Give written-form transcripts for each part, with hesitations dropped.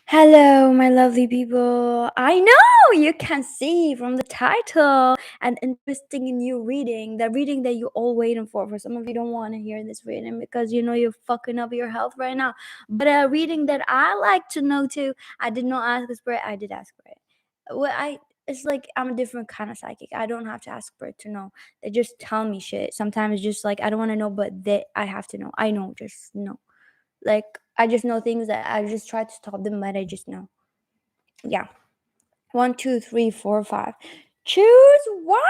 Hello, my lovely people. I know you can see from the title an interesting new reading, the reading that you all waiting for. For some of you don't want to hear this reading because you know you're fucking up your health right now. But a reading that I like to know too. I did not ask for it. I did ask for it. Well, it's like I'm a different kind of psychic. I don't have to ask for it to know. They just tell me shit. Sometimes it's just like I don't want to know, but I have to know. I know, just know. Like I just know things that I just try to stop them, but I just know. Yeah. One, two, three, four, five. Choose one.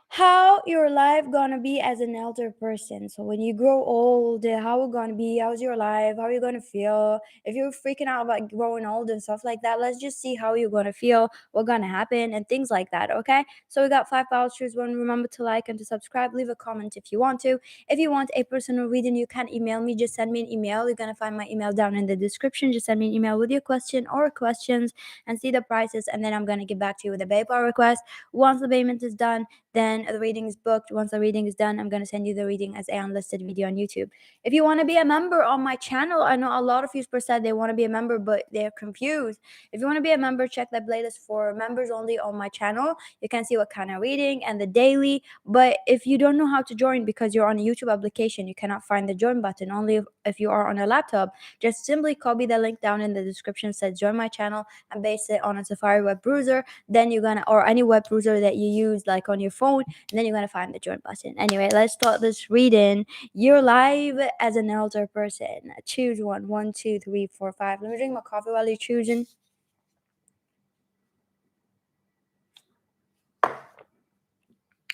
How your life gonna be as an elder person? So when you grow old, how it gonna be? How's your life? How are you gonna feel? If you're freaking out about growing old and stuff like that, let's just see how you're gonna feel, what's gonna happen, and things like that. Okay. So we got 5 powers. Choose one. Remember to like and to subscribe. Leave a comment if you want to. If you want a personal reading, you can email me. Just send me an email. You're gonna find my email down in the description. Just send me an email with your question or questions and see the prices, and then I'm gonna get back to you with a PayPal request. Once the payment is done, then the reading is booked. Once the reading is done, I'm going to send you the reading as an unlisted video on YouTube. If you want to be a member on my channel, I know a lot of you said they want to be a member, but they're confused. If you want to be a member, check the playlist for members only on my channel. You can see what kind of reading and the daily. But if you don't know how to join because you're on a YouTube application, you cannot find the join button. Only if you are on a laptop, just simply copy the link down in the description, says join my channel, and base it on a Safari web browser. Then you're gonna, or any web browser that you use, like on your phone, and then you're gonna find the join button. Anyway, let's start this reading. You're live as an elder person. Choose one. One, two, three, four, five. Let me drink my coffee while you're choosing.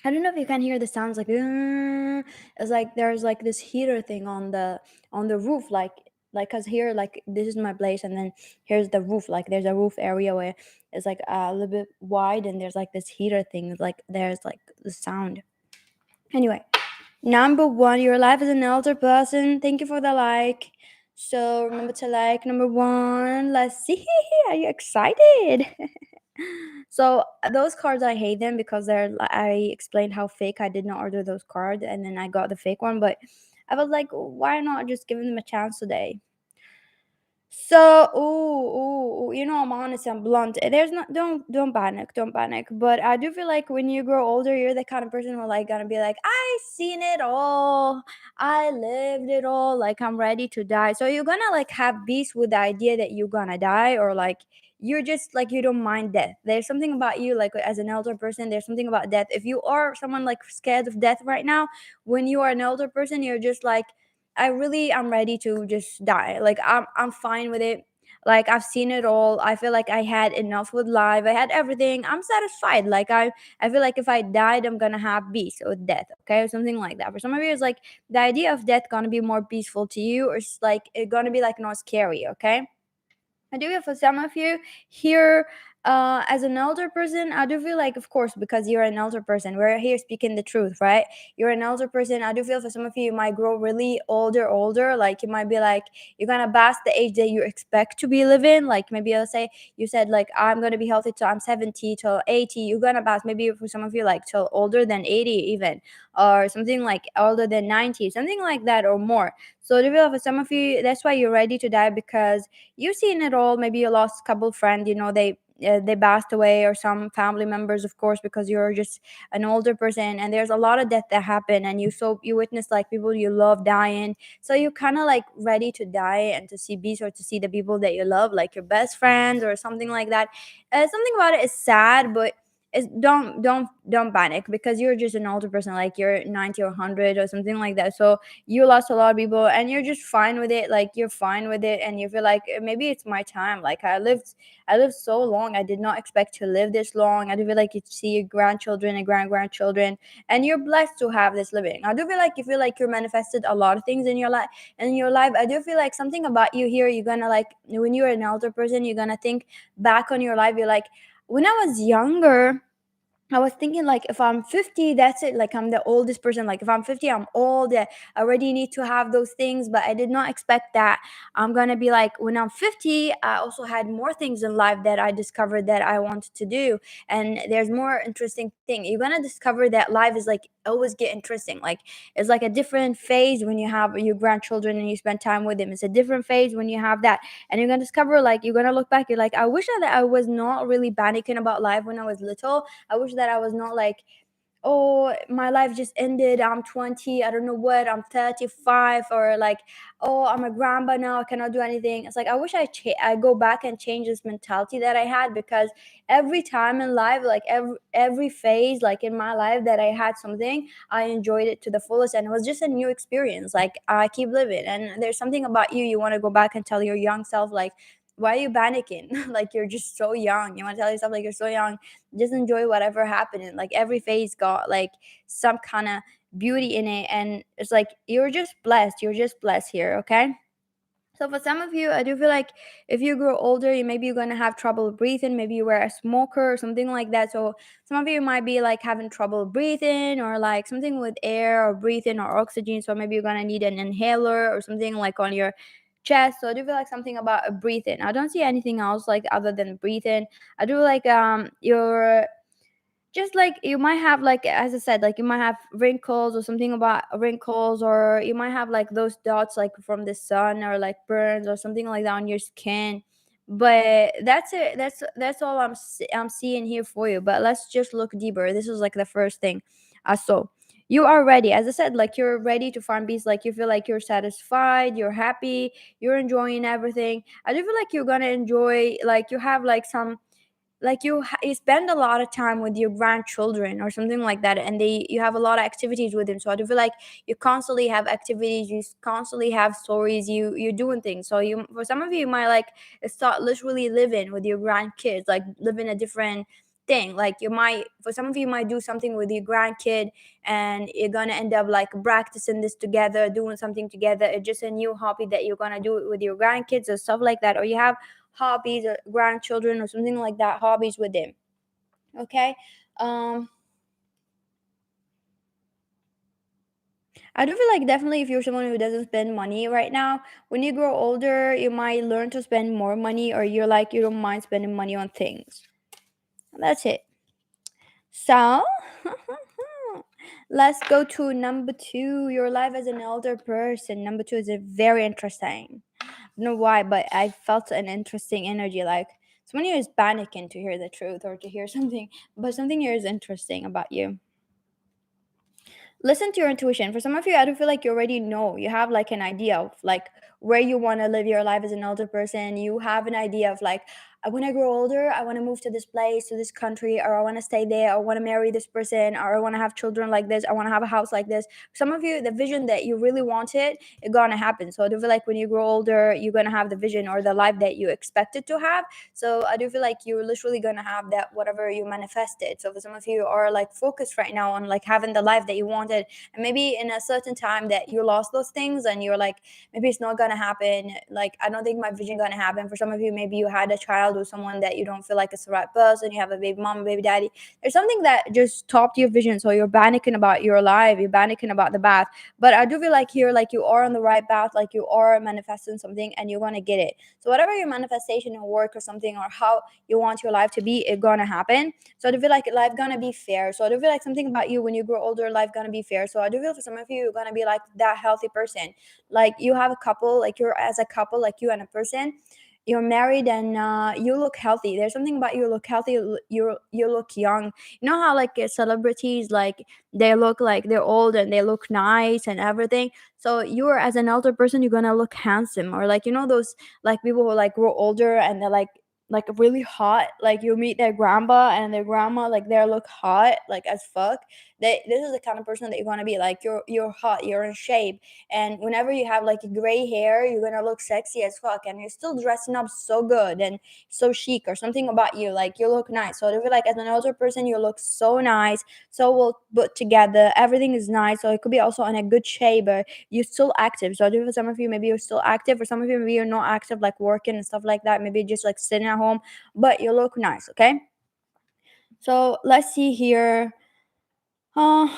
I don't know if you can hear the sounds like it's like there's like this heater thing on the roof, like cause here, like this is my place, and then here's the roof. Like there's a roof area where it's like a little bit wide, and there's like this heater thing. Like there's like the sound. Anyway, number one, you're alive as an elder person. Thank you for the like. So remember to like number one. Let's see. Are you excited? So those cards, I hate them because I explained how fake I did not order those cards, and then I got the fake one. But I was like, why not just give them a chance today? So, I'm honest and blunt. There's not, don't panic, don't panic. But I do feel like when you grow older, you're the kind of person who like gonna be like, I seen it all, I lived it all, like I'm ready to die. So you're gonna like have peace with the idea that you're gonna die, or like you're just like you don't mind death. There's something about you, like as an elder person, there's something about death. If you are someone like scared of death right now, when you are an elder person, you're just like, I'm ready to just die. Like I'm fine with it. Like I've seen it all. I feel like I had enough with life. I had everything. I'm satisfied. Like I feel like if I died, I'm gonna have peace with death. Okay, or something like that. For some of you, it's like the idea of death gonna be more peaceful to you, or it's like it gonna be like not scary. Okay. I do feel for some of you here, as an elder person, I do feel like, of course, because you're an elder person, we're here speaking the truth, right? You're an elder person. I do feel for some of you, you might grow really older. Like, you might be like, you're going to pass the age that you expect to be living. Like, maybe let's say you said, like, I'm going to be healthy till I'm 70, till 80. You're going to pass, maybe for some of you, like, till older than 80, even, or something like older than 90, something like that, or more. So, I do feel for some of you, that's why you're ready to die, because you've seen it all. Maybe you lost a couple friends, they passed away, or some family members, of course, because you're just an older person, and there's a lot of death that happened, and you witness like people you love dying. So you're kind of like ready to die and to see beasts, or to see the people that you love, like your best friends or something like that. Something about it is sad, but don't panic, because you're just an older person, like you're 90 or 100 or something like that. So you lost a lot of people, and you're just fine with it. Like you're fine with it, and you feel like maybe it's my time. Like I lived so long. I did not expect to live this long. I do feel like you see your grandchildren and grandchildren, and you're blessed to have this living. I do feel like you feel like you're manifested a lot of things in your life. I do feel like something about you here. You're gonna, like, when you're an elder person, you're gonna think back on your life. You're like, when I was younger, I was thinking like if I'm 50, that's it. Like I'm the oldest person. Like if I'm 50, I'm old. I already need to have those things. But I did not expect that I'm gonna be like when I'm 50, I also had more things in life that I discovered that I wanted to do. And there's more interesting thing. You're gonna discover that life is like always get interesting. Like it's like a different phase when you have your grandchildren and you spend time with them. It's a different phase when you have that. And you're gonna discover like you're gonna look back, you're like, I wish that I was not really panicking about life when I was little. I wish that I was not like, oh, my life just ended. I'm 20. I don't know what. I'm 35, or like, oh, I'm a grandpa now. I cannot do anything. It's like I wish I go back and change this mentality that I had, because every time in life, like every phase, like in my life that I had something, I enjoyed it to the fullest, and it was just a new experience. Like I keep living, and there's something about you want to go back and tell your young self like, why are you panicking? Like you're just so young. You want to tell yourself like you're so young, just enjoy whatever happened. Like every phase got like some kind of beauty in it, and it's like you're just blessed here, okay? So for some of you, I do feel like if you grow older, you maybe you're gonna have trouble breathing. Maybe you were a smoker or something like that. So some of you might be like having trouble breathing, or like something with air or breathing or oxygen. So maybe you're gonna need an inhaler or something like on your chest. So I do feel like something about breathing. I don't see anything else like other than breathing. I do like your just like you might have like, as I said, like you might have wrinkles or something about wrinkles, or you might have like those dots like from the sun, or like burns or something like that on your skin. But that's it. That's all I'm seeing here for you. But let's just look deeper. This is like the first thing I saw. You are ready, as I said, like you're ready to find peace. Like you feel like you're satisfied, you're happy, you're enjoying everything. I do feel like you're gonna enjoy, like you have like some, like you spend a lot of time with your grandchildren or something like that, and you have a lot of activities with them. So I do feel like you constantly have activities, constantly have stories, you're doing things. So you, for some of you, you might like start literally living with your grandkids, like living a different thing. Like you might, for some of you, might do something with your grandkid, and you're gonna end up like practicing this together, doing something together. It's just a new hobby that you're gonna do it with your grandkids or stuff like that. Or you have hobbies or grandchildren or something like that, hobbies with them, okay? um I do feel like definitely if you're someone who doesn't spend money right now, when you grow older you might learn to spend more money, or you're like you don't mind spending money on things. That's it. So let's go to number two, your life as an elder person. Number two is a very interesting. I don't know why, but I felt an interesting energy. Like someone here is panicking to hear the truth or to hear something, but something here is interesting about you. Listen to your intuition. For some of you, I do feel like you already know. You have like an idea of like where you want to live your life as an elder person. You have an idea of like, when I grow older, I want to move to this place, to this country, or I want to stay there, or I want to marry this person, or I want to have children like this, I want to have a house like this. Some of you, the vision that you really wanted, it's gonna happen. So I do feel like when you grow older, you're gonna have the vision or the life that you expected to have. So I do feel like you're literally gonna have that whatever you manifested. So for some of you are like focused right now on like having the life that you wanted, and maybe in a certain time that you lost those things, and you're like, maybe it's not gonna happen. Like I don't think my vision gonna happen. For some of you, maybe you had a child with someone that you don't feel like it's the right person. You have a baby mom, baby daddy. There's something that just stopped your vision. So you're panicking about your life. You're panicking about the path. But I do feel like here, like you are on the right path. Like you are manifesting something, and you're gonna get it. So whatever your manifestation or work or something, or how you want your life to be, it's gonna happen. So I do feel like life gonna be fair. So I do feel like something about you when you grow older, life gonna be fair. So I do feel for some of you, you're gonna be like that healthy person. Like you have a couple, like you're as a couple, like you and a person, you're married, and you look healthy. There's something about you look healthy. You look young. You know how like celebrities, like they look like they're old and they look nice and everything. So you're as an elder person, you're gonna look handsome. Or like, you know, those like people who like grow older and they're like really hot. Like you meet their grandpa and their grandma, like they look hot like as fuck. This is the kind of person that you're gonna be. Like you're hot, you're in shape, and whenever you have like gray hair, you're gonna look sexy as fuck, and you're still dressing up so good and so chic. Or something about you, like you look nice. So I feel like as an older person, you look so nice, so well put together, everything is nice. So it could be also in a good shape, but you're still active. So I do, for some of you, maybe you're still active. For some of you, maybe you're not active, like working and stuff like that. Maybe just like sitting at home, but you look nice, okay? So let's see here. uh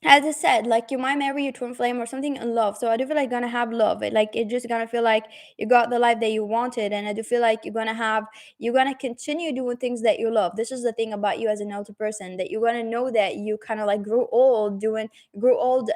as I said, like you might marry your twin flame or something in love. So I do feel like you're gonna have love. It just gonna feel like you got the life that you wanted, and I do feel like you're gonna continue doing things that you love. This is the thing about you as an elder person, that you're gonna know that you kind of like grew old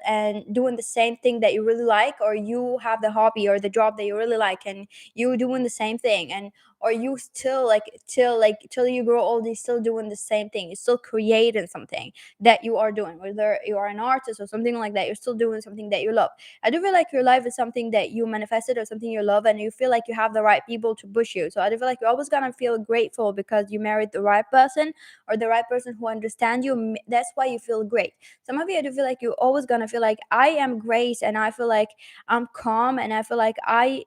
and doing the same thing that you really like, or you have the hobby or the job that you really like, and you doing the same thing, and or you still like till you grow old, you're still doing the same thing. You're still creating something that you are doing, whether you are an artist or something like that. You're still doing something that you love. I do feel like your life is something that you manifested or something you love, and you feel like you have the right people to push you. So I do feel like you're always gonna feel grateful because you married the right person, or the right person who understands you. That's why you feel great. Some of you, I do feel like you're always gonna feel like I am grace, and I feel like I'm calm, and I feel like I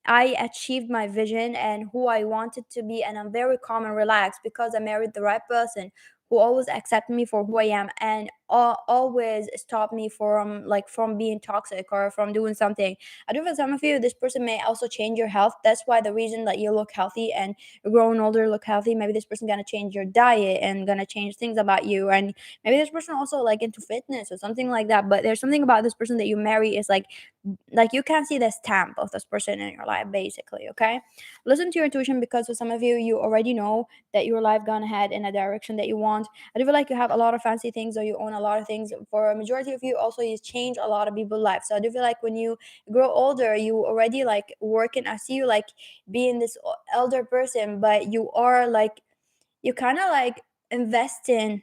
achieved my vision and who I wanted to be, and I'm very calm and relaxed because I married the right person who always accepted me for who I am, and always stopped me from being toxic or from doing something. I do for some of you, this person may also change your health. That's why the reason that you look healthy and you're growing older, look healthy. Maybe this person gonna change your diet and gonna change things about you, and maybe this person also like into fitness or something like that. But there's something about this person that you marry is like you can see the stamp of this person in your life, basically. Okay, listen to your intuition, because for some of you, you already know that your life gonna head in a direction that you want. I do feel like you have a lot of fancy things, or you own a lot of things. For a majority of you, also, you change a lot of people's lives. So I do feel like when you grow older, you already like working. I see you like being this elder person, but you are like you kind of like invest in,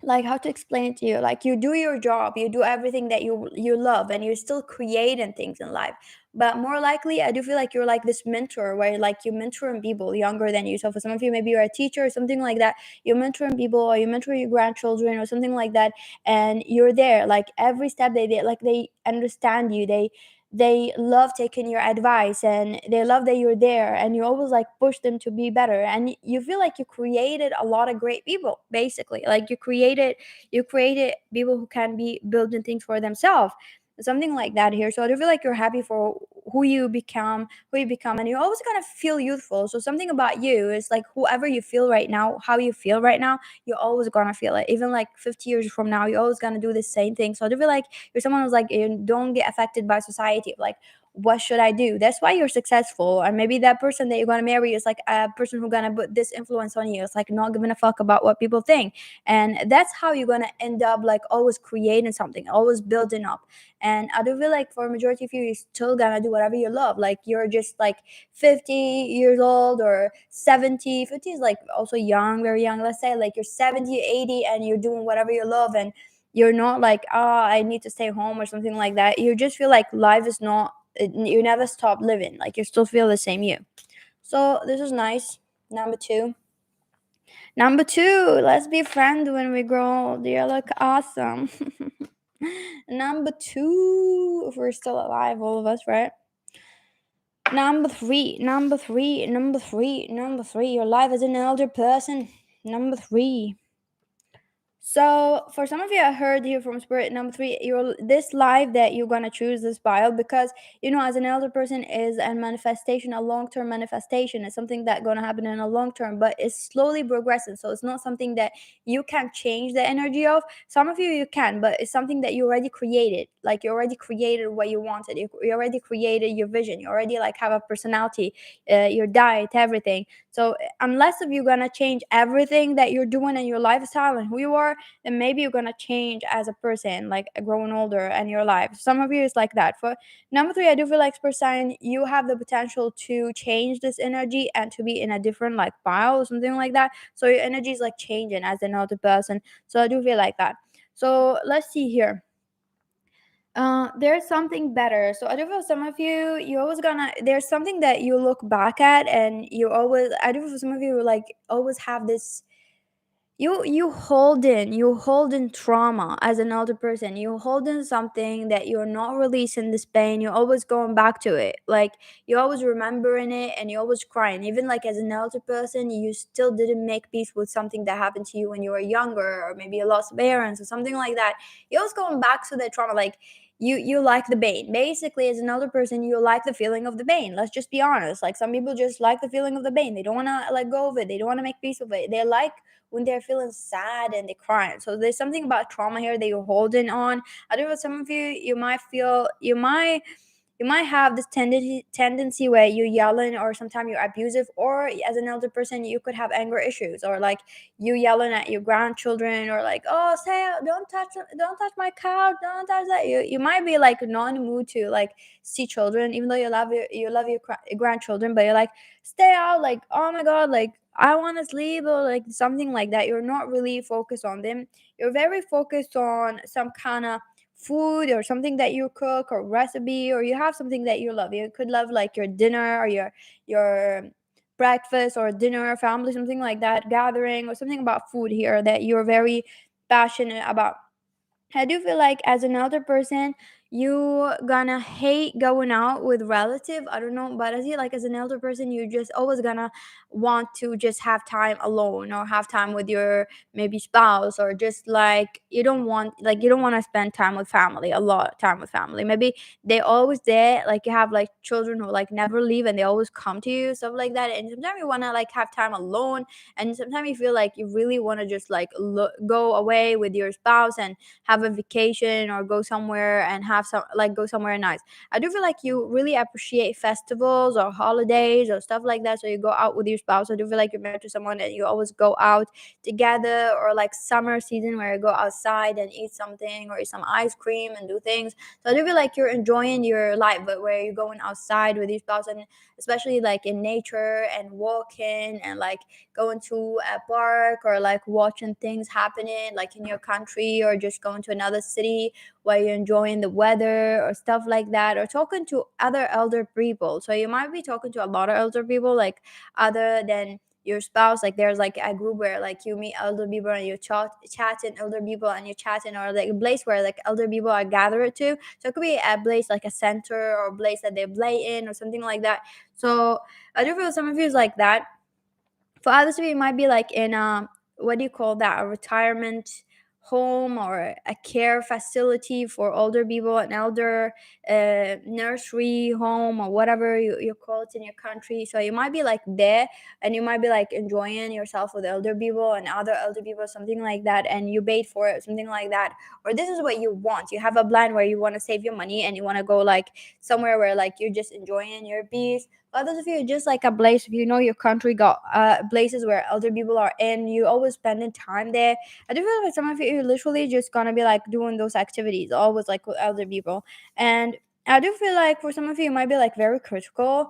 like, how to explain it to you, like you do your job, you do everything that you love, and you're still creating things in life. But more likely, I do feel like you're like this mentor, where like you mentoring people younger than you. So for some of you, maybe you're a teacher or something like that. You're mentoring people, or you mentor your grandchildren or something like that, and you're there like every step. They understand you. They love taking your advice, and they love that you're there, and you always like push them to be better, and you feel like you created a lot of great people, basically. Like you created people who can be building things for themselves, something like that here. So I do feel like you're happy for who you become, and you're always gonna feel youthful. So something about you is like whoever you feel right now, how you feel right now, you're always gonna feel it. Even like 50 years from now, you're always gonna do the same thing. So I do feel like you're someone who's like, you don't get affected by society. Like, what should I do? That's why you're successful. And maybe that person that you're gonna marry is like a person who's gonna put this influence on you. It's like not giving a fuck about what people think. And that's how you're gonna end up like always creating something, always building up. And I do feel like for a majority of you, you're still gonna do whatever you love. Like you're just like 50 years old or 70. 50 is like also young, very young. Let's say like you're 70, 80, and you're doing whatever you love, and you're not like, I need to stay home or something like that. You just feel like life is not, you never stop living. Like you still feel the same you. So this is nice. Number two. Number two, let's be friends when we grow old. You look awesome. Number two, if we're still alive, all of us, right? Number three, number three, number three, number three. Your life as an elder person. Number three. So for some of you, I heard here from Spirit number three, your this life that you're gonna choose this bio, because as an elder person is a manifestation, a long-term manifestation. It's something that gonna happen in a long term, but it's slowly progressing. So it's not something that you can change the energy of. Some of you can, but it's something that you already created. Like you already created what you wanted. You already created your vision. You already like have a personality, your diet, everything. So unless if you're gonna change everything that you're doing in your lifestyle and who you are, then maybe you're gonna change as a person, like growing older in your life. Some of you is like that. For number three, I do feel like per sign, you have the potential to change this energy and to be in a different like pile or something like that. So your energy is like changing as another person. So I do feel like that. So let's see here. There's something better. So I do feel some of you, you always gonna, there's something that you look back at, and you always, I do feel some of you like always have this, you hold in trauma as an older person. You hold in something that you're not releasing this pain. You're always going back to it. Like you're always remembering it, and you're always crying. Even like as an elder person, you still didn't make peace with something that happened to you when you were younger, or maybe you lost parents or something like that. You're always going back to that trauma. Like you like the pain. Basically, as an elder person, you like the feeling of the pain. Let's just be honest. Like some people just like the feeling of the pain. They don't want to let go of it. They don't want to make peace with it. They like when they're feeling sad and they're crying. So there's something about trauma here that you're holding on. I don't know, some of you, you might have this tendency where you're yelling, or sometimes you're abusive, or as an elder person you could have anger issues, or like you yelling at your grandchildren, or like, oh, stay out, don't touch my cow, don't touch that. You might be like not in the mood to like see children, even though you love your grandchildren, but you're like, stay out, like, oh my god, like I want to sleep, or like something like that. You're not really focused on them. You're very focused on some kind of food or something that you cook, or recipe, or you have something that you love. You could love like your dinner, or your breakfast, or dinner, family, something like that, gathering, or something about food here that you're very passionate about. I do feel like as an elder person, you gonna hate going out with relative. I don't know, but I feel like as an elder person, you just always gonna want to just have time alone, or have time with your maybe spouse, or just like you don't want to spend time with family, a lot of time with family. Maybe they always there, like you have like children who like never leave and they always come to you, stuff like that. And sometimes you wanna like have time alone, and sometimes you feel like you really want to just like go away with your spouse and have a vacation, or go somewhere and have some like go somewhere nice. I do feel like you really appreciate festivals or holidays or stuff like that. So you go out with your spouse. I do feel like you're married to someone that you always go out together, or like summer season where you go outside and eat something, or eat some ice cream and do things. So I do feel like you're enjoying your life, but where you're going outside with your spouse, and especially like in nature and walking, and like going to a park, or like watching things happening like in your country, or just going to another city where you're enjoying the weather or stuff like that, or talking to other elder people. So you might be talking to a lot of elder people, like other than your spouse. Like there's like a group where like you meet elder people and you chatting elder people, and you're chatting, or like a place where like elder people are gathered to. So it could be a place like a center, or a place that they play in, or something like that. So I do feel some of you is like that. For others of you, it might be like in a, what do you call that, a retirement home, or a care facility for older people, an elder nursery home, or whatever you call it in your country. So you might be like there, and you might be like enjoying yourself with elder people and other elder people, something like that, and you paid for it, something like that. Or this is what you want. You have a plan where you want to save your money, and you want to go like somewhere where like you're just enjoying your peace. Others of you just like a place, if you know your country got places where elder people are in, you always spending time there. I do feel like some of you are literally just gonna be like doing those activities, always like with elder people. And I do feel like for some of you, it might be like very critical.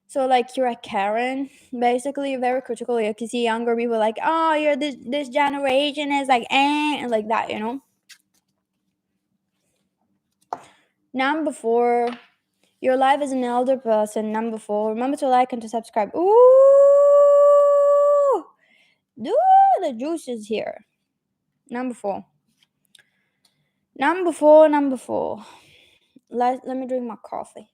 So like you're a Karen, basically. You're very critical. You can see younger people like, oh, you're this generation is like and like that. Number four, your life as an elder person. Number four, remember to like and to subscribe. Ooh, dude, the juice is here. Number four. Number four, number four. Let me drink my coffee.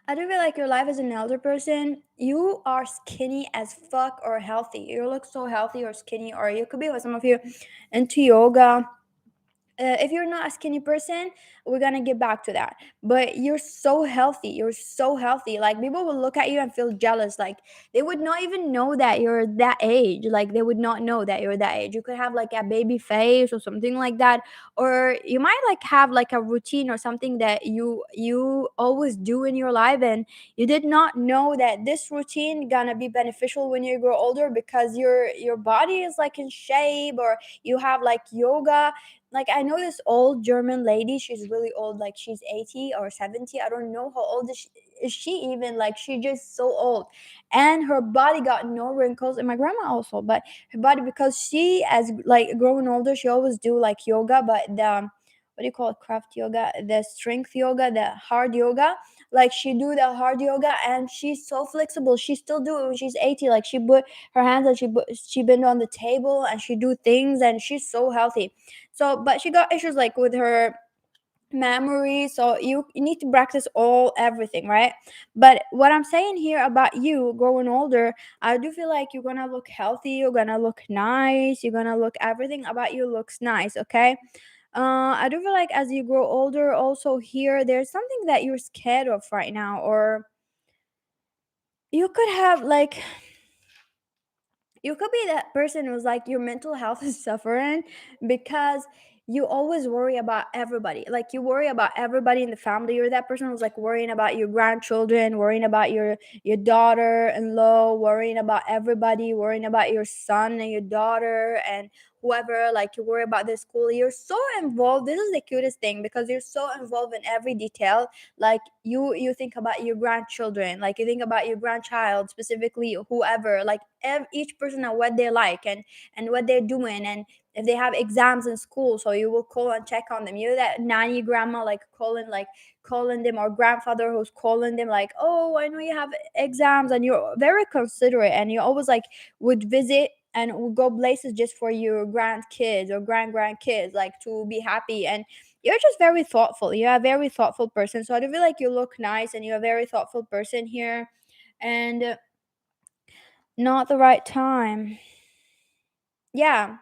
I do feel like your life as an elder person, you are skinny as fuck or healthy. You look so healthy or skinny, or you could be with some of you into yoga. If you're not a skinny person, we're gonna get back to that. But you're so healthy. You're so healthy. Like people will look at you and feel jealous. Like they would not even know that you're that age. Like they would not know that you're that age. You could have like a baby face or something like that, or you might like have like a routine or something that you always do in your life, and you did not know that this routine gonna be beneficial when you grow older, because your body is like in shape, or you have like yoga. Like I know this old German lady, she's really old, like she's 80 or 70. I don't know how old is she even, like she's just so old. And her body got no wrinkles, and my grandma also, but her body, because she as like growing older, she always do like yoga, but the what do you call it, craft yoga, the strength yoga, the hard yoga. Like she do the hard yoga, and she's so flexible. She still do it when she's 80. Like she put her hands, and she bend on the table, and she do things, and she's so healthy. So, but she got issues like with her memory. So you need to practice all everything, right? But what I'm saying here about you growing older, I do feel like you're gonna look healthy, you're gonna look nice, you're gonna look, everything about you looks nice, okay? I do feel like as you grow older, also here, there's something that you're scared of right now, or you could have like, you could be that person who's like your mental health is suffering because you always worry about everybody. Like you worry about everybody in the family. You're that person who's like worrying about your grandchildren, worrying about your daughter-in-law, worrying about everybody, worrying about your son and your daughter and whoever. Like you worry about their school. You're so involved. This is the cutest thing because you're so involved in every detail. Like you think about your grandchildren, like you think about your grandchild, specifically whoever, like each person and what they like and what they're doing, and if they have exams in school, so you will call and check on them. You're that nanny grandma, like calling them, or grandfather who's calling them like, oh, I know you have exams, and you're very considerate, and you always like would visit and would go places just for your grandkids or grandkids, like to be happy. And you're just very thoughtful. You're a very thoughtful person. So I do feel like you look nice and you're a very thoughtful person here. And not the right time. Yeah.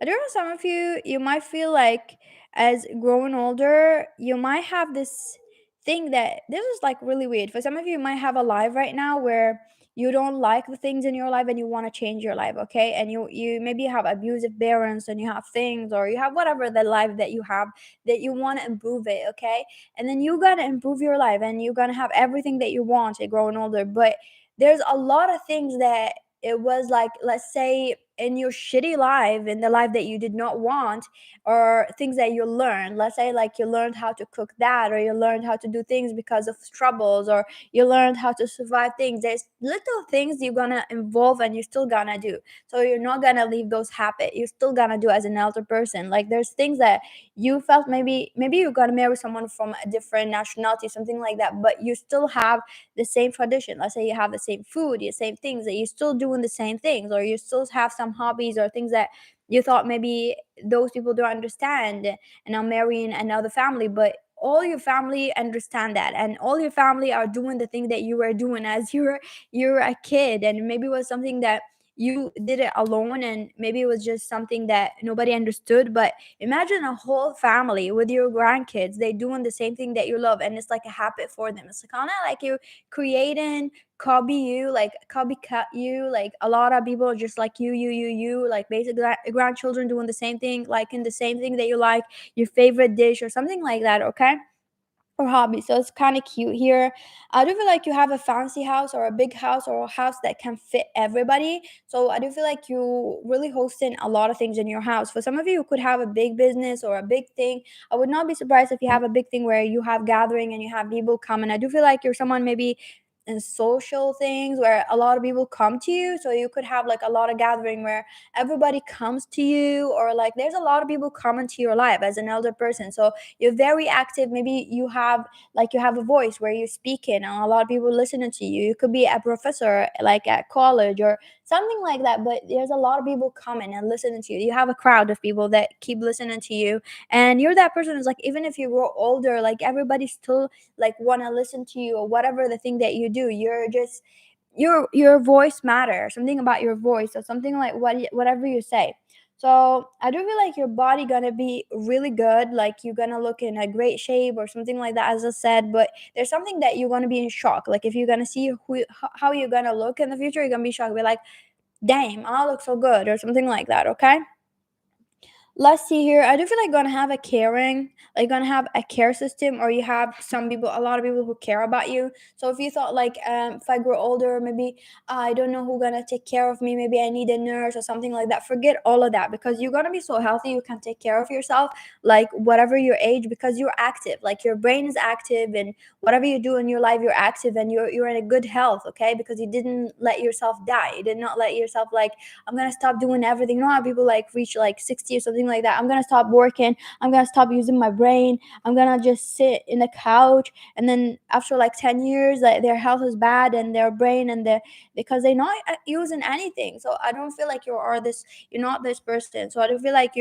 I don't know, some of you might feel like as growing older, you might have this thing that this is like really weird. For some of you, you might have a life right now where you don't like the things in your life and you want to change your life, okay? And you maybe have abusive parents and you have things, or you have whatever the life that you have, that you want to improve it, okay? And then you gotta improve your life and you're gonna have everything that you want at growing older. But there's a lot of things that it was like, let's say in your shitty life, in the life that you did not want, or things that you learned, let's say like you learned how to cook that, or you learned how to do things because of troubles, or you learned how to survive things. There's little things you're gonna involve and you're still gonna do, so you're not gonna leave those habits. You're still gonna do as an elder person. Like there's things that you felt, maybe you're gonna marry someone from a different nationality, something like that, but you still have the same tradition. Let's say you have the same food, the same things, that you're still doing the same things, or you still have some hobbies or things that you thought maybe those people don't understand, and are marrying another family. But all your family understand that, and all your family are doing the thing that you were doing as you're a kid, and maybe it was something that you did it alone, and maybe it was just something that nobody understood. But imagine a whole family with your grandkids, they doing the same thing that you love, and it's like a habit for them. It's kind of like you creating copy you, like copycat you, like a lot of people are just like you, like basically grandchildren doing the same thing, like in the same thing that you like, your favorite dish or something like that, okay? Or hobby. So it's kind of cute here. I do feel like you have a fancy house or a big house or a house that can fit everybody. So I do feel like you really hosting a lot of things in your house. For some of you, you could have a big business or a big thing. I would not be surprised if you have a big thing where you have gathering and you have people come. And I do feel like you're someone maybe in social things where a lot of people come to you. So you could have like a lot of gathering where everybody comes to you, or like there's a lot of people coming to your life as an elder person. So you're very active. Maybe you have, like you have a voice where you're speaking and a lot of people listening to you. You could be a professor like at college or something like that, but there's a lot of people coming and listening to you. You have a crowd of people that keep listening to you, and you're that person who's like, even if you grow older, like everybody still like want to listen to you, or whatever the thing that you do, you're just, your voice matter, something about your voice, or something like whatever you say. So I do feel like your body gonna be really good, like you're gonna look in a great shape or something like that, as I said. But there's something that you're gonna be in shock, like if you're gonna see how you're gonna look in the future, you're gonna be shocked, be like, damn, I look so good, or something like that, okay? Let's see here. I do feel like gonna have a caring, like gonna have a care system, or you have some people, a lot of people who care about you. So if you thought like, if I grow older, maybe I don't know who gonna take care of me. Maybe I need a nurse or something like that. Forget all of that, because you're gonna be so healthy. You can take care of yourself, like whatever your age, because you're active. Like your brain is active, and whatever you do in your life, you're active, and you're in a good health. Okay, because you didn't let yourself die. You did not let yourself like, I'm gonna stop doing everything. You know how people like reach like 60 or something like that. I'm gonna stop working. I'm gonna stop using my brain. I'm gonna just sit in the couch. And then after like 10 years, like their health is bad, and their brain and their, because they're not using anything. So I don't feel like you're not this person. So I don't feel like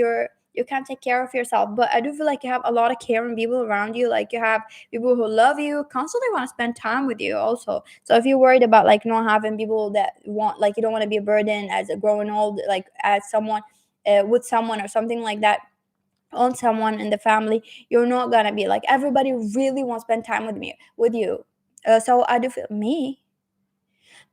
you can't take care of yourself. But I do feel like you have a lot of caring people around you. Like you have people who love you, constantly want to spend time with you also. So if you're worried about like not having people that want, like you don't want to be a burden as a growing old, like as someone with someone or something like that, on someone in the family, you're not gonna be like everybody really wants to spend time with you. So I do feel me.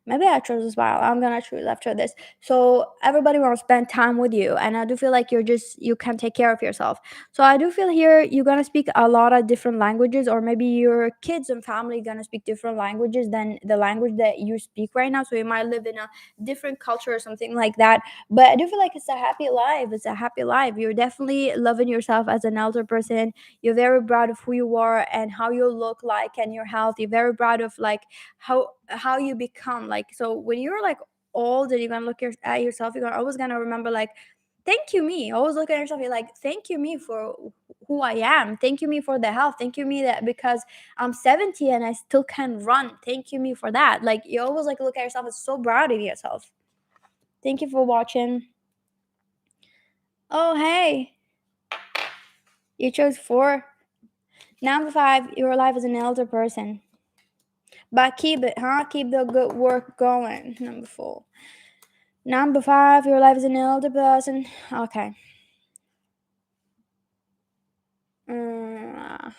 Maybe I chose a smile. I'm gonna choose after this. So everybody wants to spend time with you, and I do feel like you can take care of yourself. So I do feel here you're gonna speak a lot of different languages, or maybe your kids and family gonna speak different languages than the language that you speak right now. So you might live in a different culture or something like that. But I do feel like it's a happy life. It's a happy life. You're definitely loving yourself as an elder person. You're very proud of who you are and how you look like and your health. You're very proud of like how you become. Like so when you're like old and you're gonna look at yourself, you're always gonna remember like thank you me. Always look at yourself, you're like thank you me for who I am, thank you me for the health, thank you me that because I'm 70 and I still can run, thank you me for that. Like you always like look at yourself as so proud of yourself. Thank you for watching. Oh hey, you chose 4. Number 5, you're alive as an elder person, but keep it, huh? Keep the good work going. Number 4. Number 5, your life as an elder person. Okay. Mm,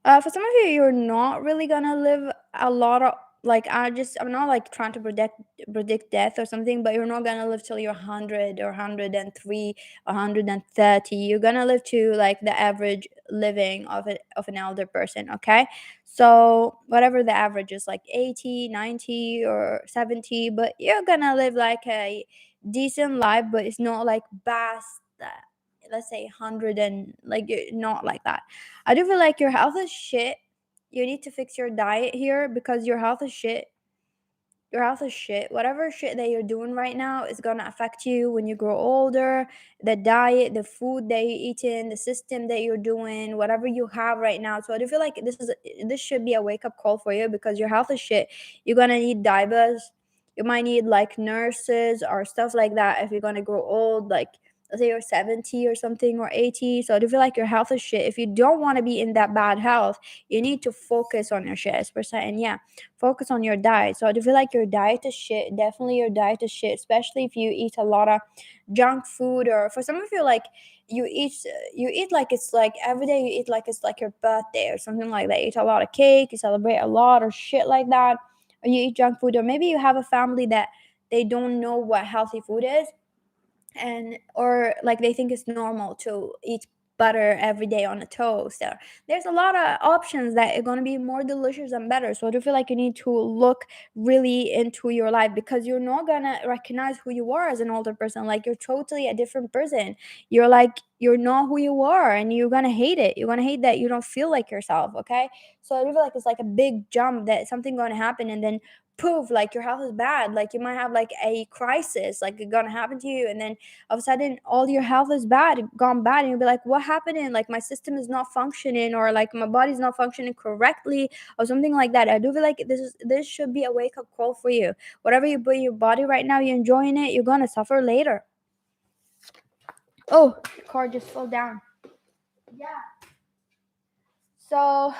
for some of you, you're not really gonna live a lot of like I'm not like trying to predict death or something, but you're not gonna live till you're 100 or 103 or 130. You're gonna live to like the average living of an elder person, okay? So whatever the average is, like 80, 90, or 70, but you're gonna live like a decent life, but it's not like past that. Let's say 100 and like not like that. I do feel like your health is shit. You need to fix your diet here because your health is shit. Your health is shit. Whatever shit that you're doing right now is gonna affect you when you grow older. The diet, the food that you're eating, the system that you're doing, whatever you have right now. So I do feel like this should be a wake up call for you because your health is shit. You're gonna need divers. You might need like nurses or stuff like that if you're gonna grow old. Like let's say you're 70 or something or 80. So I do feel like your health is shit. If you don't want to be in that bad health, you need to focus on your shit. Percent. And yeah, focus on your diet. So I do feel like your diet is shit. Definitely your diet is shit, especially if you eat a lot of junk food, or for some of you like you eat like it's like every day you eat like it's like your birthday or something like that. You eat a lot of cake, you celebrate a lot or shit like that, or you eat junk food, or maybe you have a family that they don't know what healthy food is, and or like they think it's normal to eat butter every day on a toast. Or there's a lot of options that are going to be more delicious and better. So I do feel like you need to look really into your life because you're not going to recognize who you are as an older person. Like you're totally a different person. You're like you're not who you are, and you're going to hate it. You're going to hate that you don't feel like yourself, okay? So I do feel like it's like a big jump that something going to happen, and then poof, like your health is bad. Like you might have like a crisis, like it's gonna happen to you, and then all of a sudden all your health is gone bad, and you'll be like, what happened? Like my system is not functioning, or like my body's not functioning correctly, or something like that. I do feel like this should be a wake-up call for you. Whatever you put in your body right now, you're enjoying it, you're gonna suffer later. Oh, the car just fell down. Yeah. So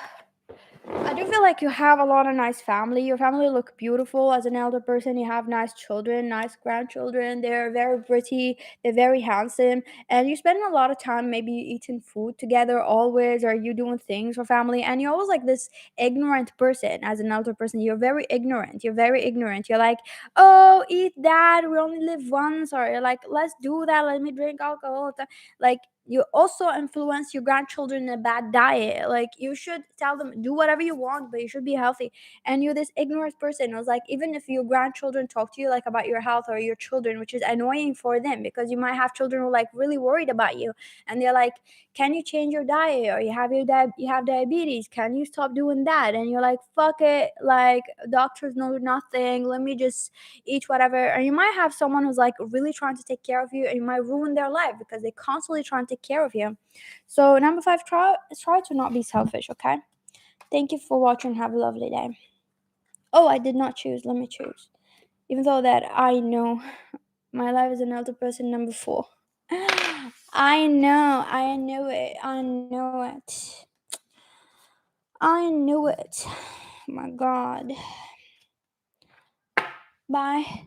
I do feel like you have a lot of nice family. Your family look beautiful as an elder person. You have nice children, nice grandchildren. They're very pretty. They're very handsome. And you spend a lot of time maybe eating food together always, or you doing things for family. And you're always like this ignorant person as an elder person. You're very ignorant. You're very ignorant. You're like, oh, eat that. We only live once. Or you're like, let's do that. Let me drink alcohol. Like you also influence your grandchildren in a bad diet. Like you should tell them do whatever you want, but you should be healthy. And you're this ignorant person. I was like, even if your grandchildren talk to you like about your health, or your children, which is annoying for them because you might have children who are like really worried about you, and they're like, can you change your diet, or you have diabetes, can you stop doing that? And you're like, fuck it, like doctors know nothing, let me just eat whatever. And you might have someone who's like really trying to take care of you, and you might ruin their life because they constantly trying to take care of you. So number 5, try to not be selfish, okay? Thank you for watching. Have a lovely day. Oh, I did not choose. Let me choose. Even though that I know My life as an elder person, number 4. I know, I knew it, I knew it. I knew it. My God. Bye.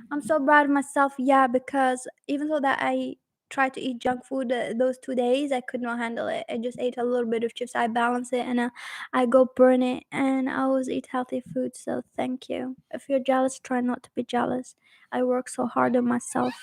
I'm so proud of myself, yeah, because even though that I tried to eat junk food those 2 days, I could not handle it. I just ate a little bit of chips. I balance it and I go burn it, and I always eat healthy food. So thank you. If you're jealous, try not to be jealous. I work so hard on myself.